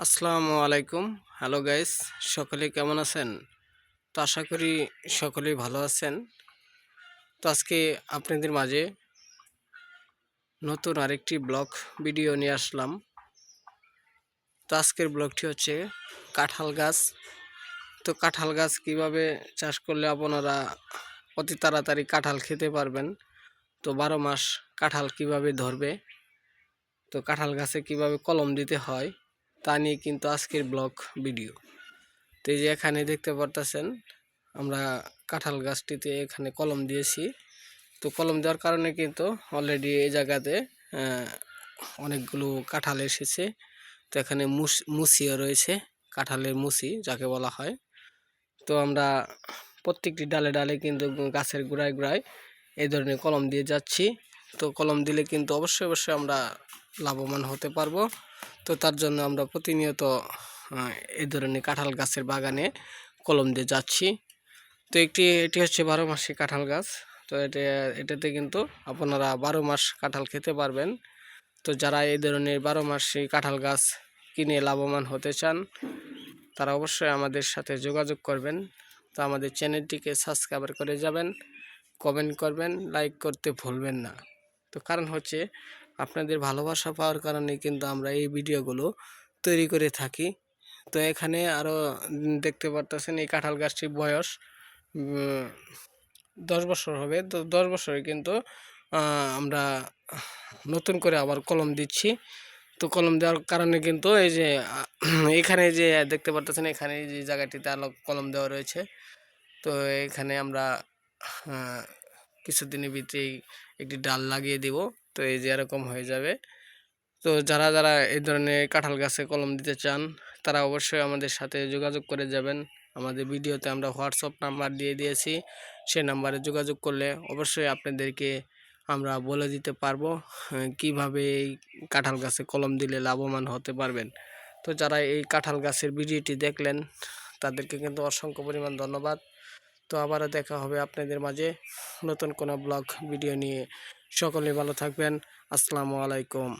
আসসালামু আলাইকুম। Hello guys, সকলে কেমন আছেন? তো আশা করি সকলেই ভালো আছেন। তো আজকে আপনাদের মাঝে নতুন আরেকটি ব্লগ ভিডিও নিয়ে আসলাম। তো আজকের ব্লগটি হচ্ছে কাঁঠাল গাছ। তো কাঁঠাল গাছ কিভাবে চাষ করলে আপনারা অতি তাড়াতাড়ি কাঁঠাল খেতে পারবেন, তো 12 মাস কাঁঠাল কিভাবে ধরবে, তো কাঁঠাল গাছে কিভাবে কলম দিতে হয় তা নিয়ে কিন্তু আজকের ব্লগ ভিডিও। তো এই যে এখানে দেখতে পারতেছেন আমরা কাঁঠাল গাছটিতে এখানে কলম দিয়েছি। তো কলম দেওয়ার কারণে কিন্তু অলরেডি এই জায়গাতে আহ, অনেকগুলো কাঁঠাল এসেছে। তো এখানে মুসিও রয়েছে, কাঁঠালের মুসি যাকে বলা হয়। তো আমরা প্রত্যেকটি ডালে ডালে কিন্তু গাছের গোড়ায় গোড়ায় এই ধরনের কলম দিয়ে যাচ্ছি। তো কলম দিলে কিন্তু অবশ্যই অবশ্যই আমরা লাভবান হতে পারবো। তো তার জন্য আমরা প্রতিনিয়ত এই ধরনের কাঁঠাল গাছের বাগানে কলম দিয়ে যাচ্ছি। তো এটি হচ্ছে 12 মাসি কাঁঠাল গাছ। তো এটাতে কিন্তু আপনারা 12 মাস কাঁঠাল খেতে পারবেন। তো যারা এই ধরনের 12 মাসি কাঁঠাল গাছ কিনে লাভবান হতে চান তারা অবশ্যই আমাদের সাথে যোগাযোগ করবেন। তো আমাদের চ্যানেলটিকে সাবস্ক্রাইব করে যাবেন, কমেন্ট করবেন, লাইক করতে ভুলবেন না। তো কারণ হচ্ছে আপনাদের ভালোবাসা পাওয়ার কারণে কিন্তু আমরা এই ভিডিওগুলো তৈরি করে থাকি। তো এখানে আরও দেখতে পারতেছেন এই কাঁঠাল গাছটির বয়স 10 বছর হবে। তো 10 বছরে কিন্তু আমরা নতুন করে আবার কলম দিচ্ছি। তো কলম দেওয়ার কারণে কিন্তু এই যে এখানে যে দেখতে পারতেছেন এখানে যে জায়গাটিতে আলো কলম দেওয়া রয়েছে। তো এখানে আমরা আহ, কিছুদিনের ভিতরেই একটি ডাল লাগিয়ে দিব। তো এই যে এরকম হয়ে যাবে। তো যারা যারা এই ধরনের কাঁঠাল গাছে কলম দিতে চান তারা অবশ্যই আমাদের সাথে যোগাযোগ করে যাবেন। আমাদের ভিডিওতে আমরা হোয়াটসঅ্যাপ নাম্বার দিয়ে দিয়েছি, সেই নাম্বারে যোগাযোগ করলে অবশ্যই আপনাদেরকে আমরা বলে দিতে পারবো কিভাবে এই কাঁঠাল গাছে কলম দিলে লাভবান হতে পারবেন। তো যারা এই কাঁঠাল গাছের ভিডিওটি দেখলেন তাদেরকে কিন্তু অসংখ্য পরিমাণ ধন্যবাদ। তো আবারও দেখা হবে আপনাদের মাঝে নতুন কোনো ব্লগ ভিডিও নিয়ে। সকলে ভালো থাকবেন। আসসালামু আলাইকুম।